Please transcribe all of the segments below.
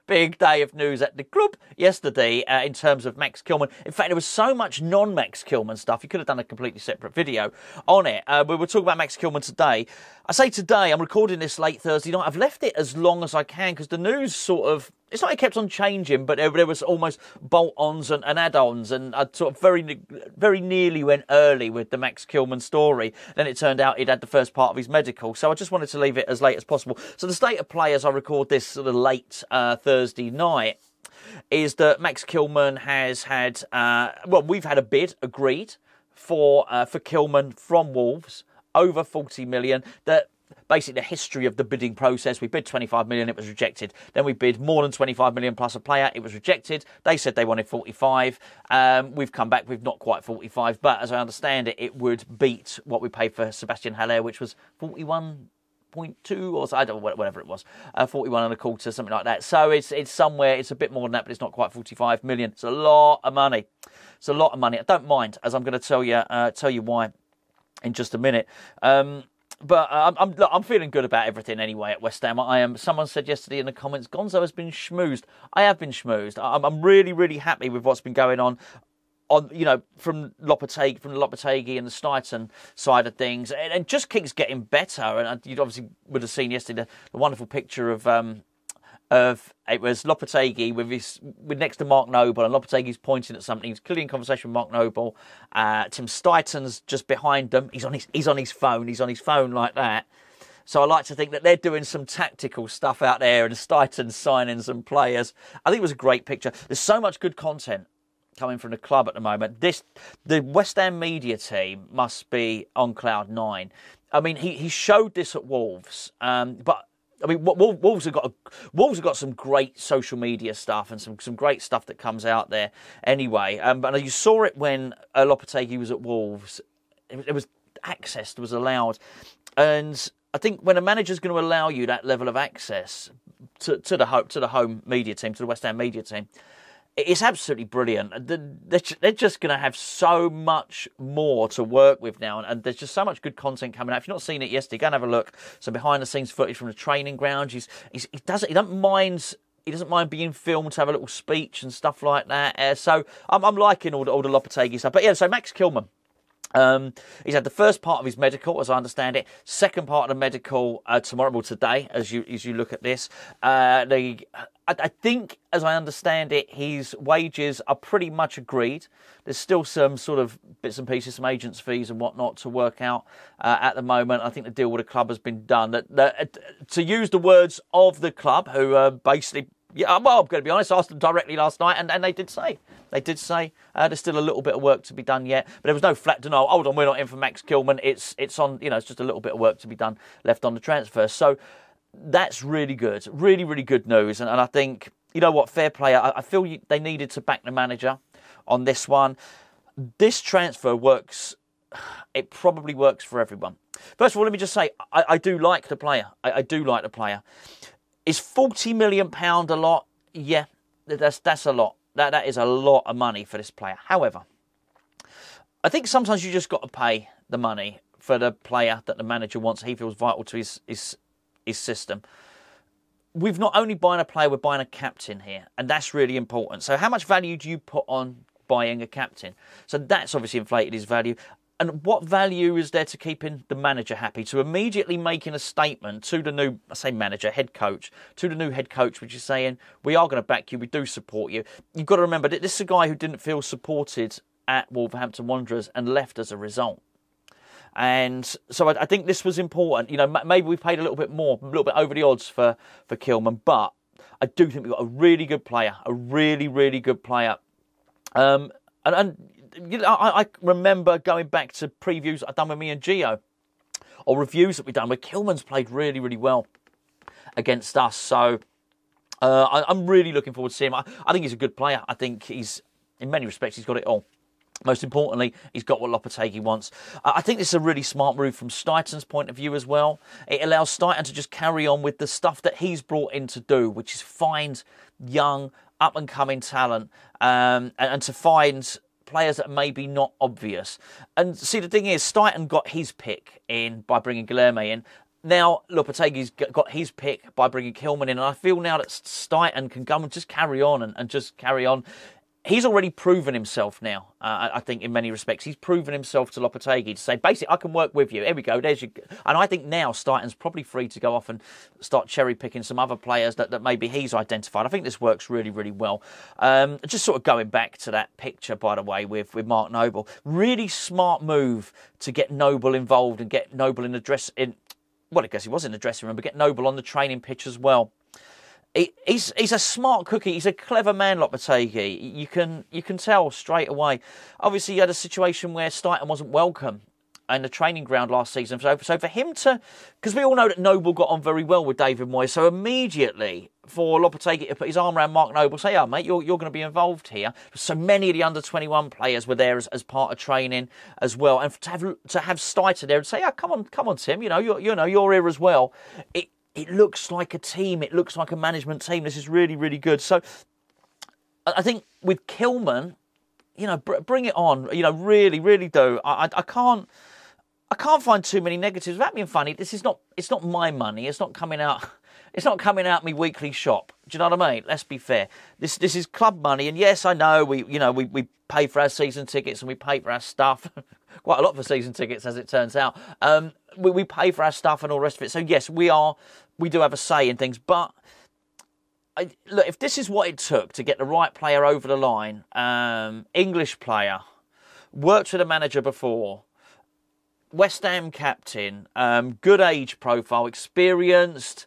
big day of news at the club yesterday in terms of Max Kilman. In fact, there was so much non-Max Kilman stuff. You could have done a completely separate video on it. We were talking about Max Kilman today. I say today, I'm recording this late Thursday night. I've left it as long as I can because the news sort of, it's like it kept on changing, but there was almost bolt-ons and add-ons, and I sort of very nearly went early with the Max Kilman story. Then it turned out he'd had the first part of his medical, so I just wanted to leave it as late as possible. So the state of play as I record this sort of late Thursday night is that Max Kilman has had, we've had a bid agreed for Kilman from Wolves, over 40 million. That basically the history of the bidding process. We bid 25 million, it was rejected. Then we bid more than 25 million plus a player, it was rejected. They said they wanted 45. We've come back with not quite 45, but as I understand it, it would beat what we paid for Sebastian Haller, which was 41.2 or so, I don't know, whatever it was, 41 and a quarter, something like that. So it's somewhere, it's a bit more than that, but it's not quite 45 million. It's a lot of money. It's a lot of money. I don't mind, as I'm going to tell you why in just a minute. But I'm feeling good about everything anyway at West Ham. I am. Someone said yesterday in the comments, Gonzo has been schmoozed. I have been schmoozed. I'm really happy with what's been going on from Lopetegui and the Steiten side of things, and just keeps getting better. And you obviously would have seen yesterday the wonderful picture of it was Lopetegui with next to Mark Noble, and Lopetegui's pointing at something. He's clearly in conversation with Mark Noble. Tim Steiten's just behind them. He's on his phone. He's on his phone like that. So I like to think that they're doing some tactical stuff out there, and Steiten's signing some players. I think it was a great picture. There's so much good content coming from the club at the moment. The West Ham media team must be on cloud nine. I mean, he showed this at Wolves, but I mean, Wolves have got some great social media stuff and some great stuff that comes out there anyway. But you saw it when Lopetegui was at Wolves. It was access was allowed, and I think when a manager's going to allow you that level of access to the home media team, to the West Ham media team, it's absolutely brilliant. They're just going to have so much more to work with now, and there's just so much good content coming out. If you've not seen it yesterday, go and have a look. Some behind-the-scenes footage from the training ground. He doesn't mind being filmed to have a little speech and stuff like that. So I'm liking all the Lopetegui stuff. But yeah, so Max Kilman. He's had the first part of his medical, as I understand it. Second part of the medical today, as you look at this. I think, as I understand it, his wages are pretty much agreed. There's still some sort of bits and pieces, some agents' fees and whatnot to work out at the moment. I think the deal with the club has been done. To use the words of the club, who basically, I'm going to be honest, I asked them directly last night, and they did say there's still a little bit of work to be done yet. But there was no flat denial. Hold on, we're not in for Max Kilman. It's on. It's just a little bit of work to be done left on the transfer. So that's really good, really good news. And I think, you know what, fair play. I feel they needed to back the manager on this one. This transfer works. It probably works for everyone. First of all, let me just say, I do like the player. I do like the player. Is £40 million a lot? Yeah, that's a lot. That is a lot of money for this player. However, I think sometimes you just got to pay the money for the player that the manager wants. He feels vital to his system. We've not only buying a player, we're buying a captain here, and that's really important. So how much value do you put on buying a captain? So that's obviously inflated his value. And what value is there to keeping the manager happy? To immediately making a statement to the new, head coach, to the new head coach, which is saying, we are going to back you, we do support you. You've got to remember that this is a guy who didn't feel supported at Wolverhampton Wanderers and left as a result. And so I think this was important. Maybe we paid a little bit more, a little bit over the odds for Kilman, but I do think we've got a really good player, a really good player. I remember going back to previews I've done with me and Gio, or reviews that we've done where Kilman's played really well against us. So I'm really looking forward to seeing him. I think he's a good player. I think he's, in many respects, he's got it all. Most importantly, he's got what Lopetegui wants. I think this is a really smart move from Steiten's point of view as well. It allows Steiten to just carry on with the stuff that he's brought in to do, which is find young, up-and-coming talent, and to find players that are maybe not obvious. And see, the thing is, Steiten got his pick in by bringing Guilherme in. Now, Lopetegui's got his pick by bringing Kilman in, and I feel now that Stuyton can come and just carry on and just carry on. He's already proven himself now, I think, in many respects. He's proven himself to Lopetegui to say, basically, I can work with you. Here we go. There's your... And I think now Stuyton's probably free to go off and start cherry-picking some other players that maybe he's identified. I think this works really, really well. Just sort of going back to that picture, by the way, with Mark Noble. Really smart move to get Noble involved and get Noble in the dressing... Well, I guess he was in the dressing room, but get Noble on the training pitch as well. He's a smart cookie. He's a clever man, Lopetegui. You can tell straight away. Obviously, you had a situation where Stuyton wasn't welcome in the training ground last season. So for him to... Because we all know that Noble got on very well with David Moyes. So immediately for Lopetegui to put his arm around Mark Noble, say, oh, mate, you're going to be involved here. So many of the under-21 players were there as part of training as well. And to have Stuyton there and say, oh, come on, Tim, you're here as well. It looks like a team. It looks like a management team. This is really, really good. So I think with Kilman, bring it on. Really, really do. I can't find too many negatives. Without being funny, it's not my money. It's not coming out. It's not coming out my weekly shop. Do you know what I mean? Let's be fair. This is club money, and yes, I know we pay for our season tickets and we pay for our stuff. Quite a lot for season tickets, as it turns out. We pay for our stuff and all the rest of it. So yes, we do have a say in things. But look, if this is what it took to get the right player over the line, English player, worked with a manager before, West Ham captain, good age profile, experienced,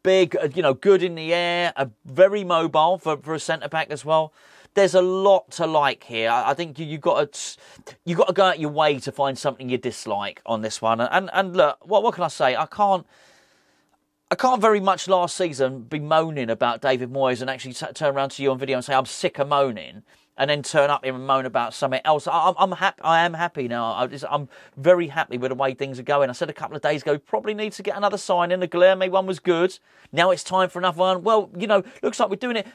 big, good in the air, very mobile for a centre-back as well. There's a lot to like here. I think you've got to go out your way to find something you dislike on this one. And look, what can I say? I can't very much last season be moaning about David Moyes and actually turn around to you on video and say I'm sick of moaning, and then turn up here and moan about something else. I'm happy. I am happy now. I'm very happy with the way things are going. I said a couple of days ago, probably need to get another sign in. The Guilherme one was good. Now it's time for another one. Well, looks like we're doing it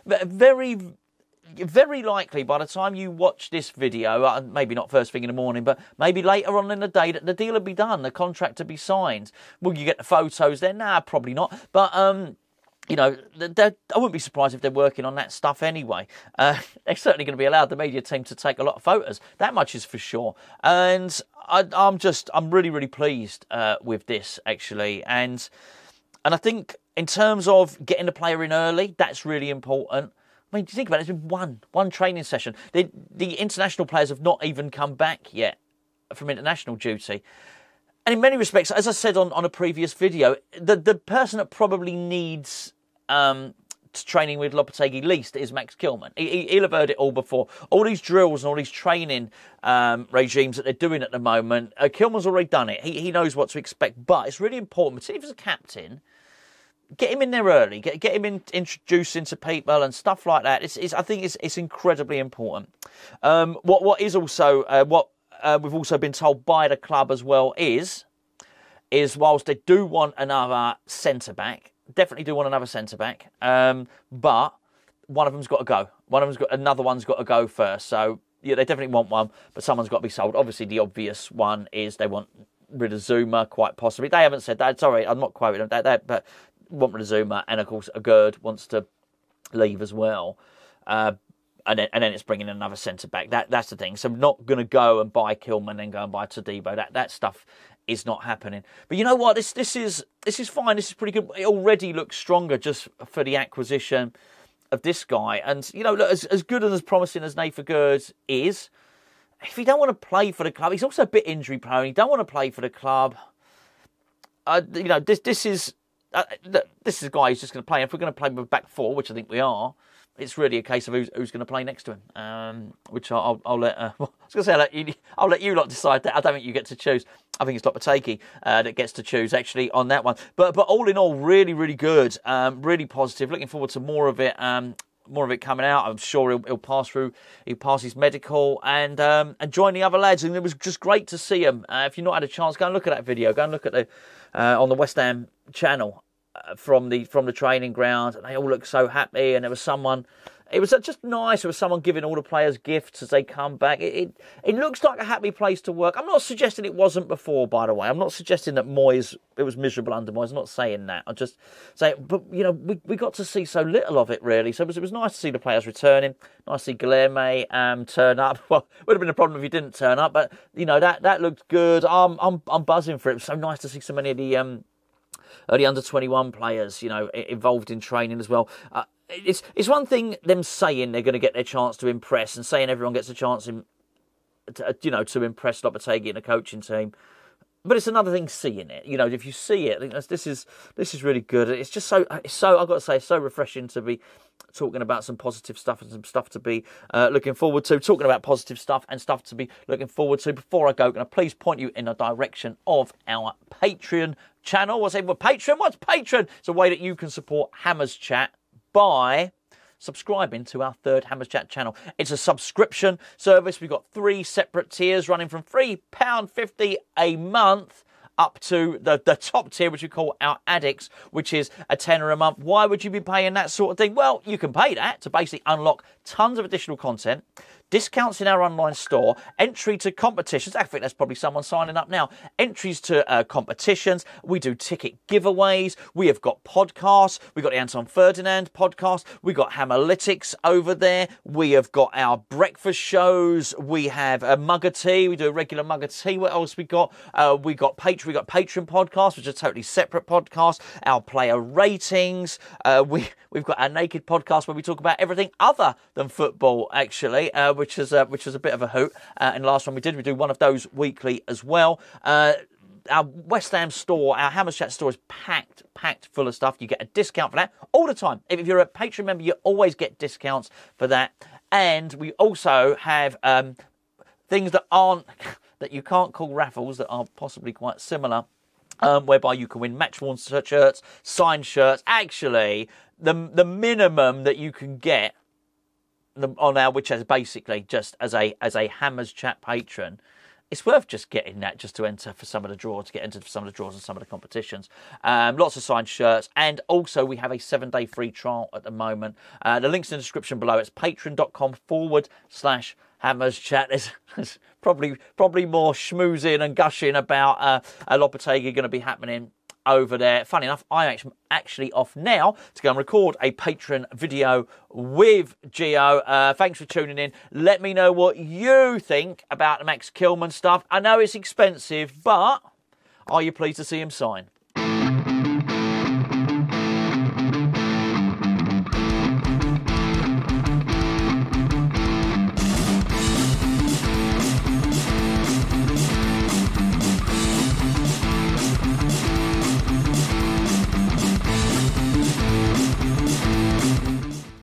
very likely by the time you watch this video, maybe not first thing in the morning, but maybe later on in the day, that the deal will be done, the contract to be signed. Will you get the photos there? Nah, probably not. But, I wouldn't be surprised if they're working on that stuff anyway. They're certainly going to be allowed, the media team, to take a lot of photos. That much is for sure. And I'm really, really pleased with this, actually. And I think in terms of getting the player in early, that's really important. I mean, do you think about it? It's been one training session. The international players have not even come back yet from international duty. And in many respects, as I said on a previous video, the person that probably needs training with Lopetegui least is Max Kilman. He'll have heard it all before. All these drills and all these training regimes that they're doing at the moment, Kilman's already done it. He knows what to expect. But it's really important, particularly as a captain, get him in there early. Get him introduced into people and stuff like that. I think it's incredibly important. What is also what we've also been told by the club as well is whilst they do want another centre back, definitely do want another centre back, but one of them's got to go. Another one's got to go first. So yeah, they definitely want one, but someone's got to be sold. Obviously, the obvious one is they want rid of Zuma, quite possibly. They haven't said that. Sorry, I'm not quoting them. That, but want rid of Zuma, and of course, Agurd wants to leave as well. And then it's bringing another centre back. That's the thing. So I'm not going to go and buy Kilman and go and buy Todibo. That stuff is not happening. But you know what? This is fine. This is pretty good. It already looks stronger just for the acquisition of this guy. And look, as good and as promising as Nathan Agurd is, if he don't want to play for the club, he's also a bit injury prone. He don't want to play for the club. This is a guy who's just going to play. If we're going to play with back four, which I think we are, it's really a case of who's going to play next to him. Which I'll let. I was going to say I'll let you lot decide that. I don't think you get to choose. I think it's Lopetegui that gets to choose actually on that one. But all in all, really, really good. Really positive. Looking forward to more of it. More of it coming out. I'm sure he'll pass through. He'll pass his medical and join the other lads. And it was just great to see him. If you've not had a chance, go and look at that video. Go and look at the on the West Ham channel from the training ground. And they all look so happy. And there was someone it was just nice. It was someone giving all the players gifts as they come back. It looks like a happy place to work. I'm not suggesting it wasn't before, by the way. I'm not suggesting that it was miserable under Moyes. I'm not saying that. I'm just saying, but, you know, we got to see so little of it, really. So it was nice to see the players returning. Nice to see Guilherme turn up. Well, it would have been a problem if he didn't turn up, but, you know, that looked good. I'm buzzing for it. It was so nice to see so many of the under-21 players, you know, involved in training as well. It's one thing them saying they're going to get their chance to impress and saying everyone gets a chance to impress Lopetegui and the coaching team. But it's another thing seeing it. You know, if you see it, I think this is really good. It's just so I've got to say, so refreshing to be talking about some positive stuff and some stuff to be looking forward to. Talking about positive stuff and stuff to be looking forward to. Before I go, can I please point you in the direction of our Patreon channel? What's Patreon? What's Patreon? It's a way that you can support Hammers Chat by subscribing to our third Hammers Chat channel. It's a subscription service. We've got 3 separate tiers running from £3.50 a month up to the top tier, which we call our Addicts, which is a tenner a month. Why would you be paying that sort of thing? Well, you can pay that to basically unlock tons of additional content, discounts in our online store, entry to competitions. I think there's probably someone signing up now. Entries to competitions. We do ticket giveaways. We have got podcasts. We've got the Anton Ferdinand podcast. We've got Hammerlytics over there. We have got our breakfast shows. We have a mug of tea. We do a regular mug of tea. What else we got? We got Patreon podcasts, which are totally separate podcasts. Our player ratings. We've got our Naked podcast where we talk about everything other than football, actually, which is a bit of a hoot. And the last one we do one of those weekly as well. Our West Ham store, our Hammers Chat store is packed full of stuff. You get a discount for that all the time. If you're a Patreon member, you always get discounts for that. And we also have things that you can't call raffles, that are possibly quite similar, whereby you can win match-worn shirts, signed shirts. Actually, the minimum that you can get on our, which is basically just as a Hammers Chat patron, it's worth just getting that just to enter for some of the draws, to get entered for some of the draws and some of the competitions. Lots of signed shirts, and also we have a 7-day free trial at the moment. The link's in the description below. It's patreon.com/Hammers Chat. There's probably more schmoozing and gushing about Lopetegui going to be happening over there. Funny enough, I'm actually off now to go and record a Patreon video with Gio. Thanks for tuning in. Let me know what you think about the Max Kilman stuff. I know it's expensive, but are you pleased to see him sign?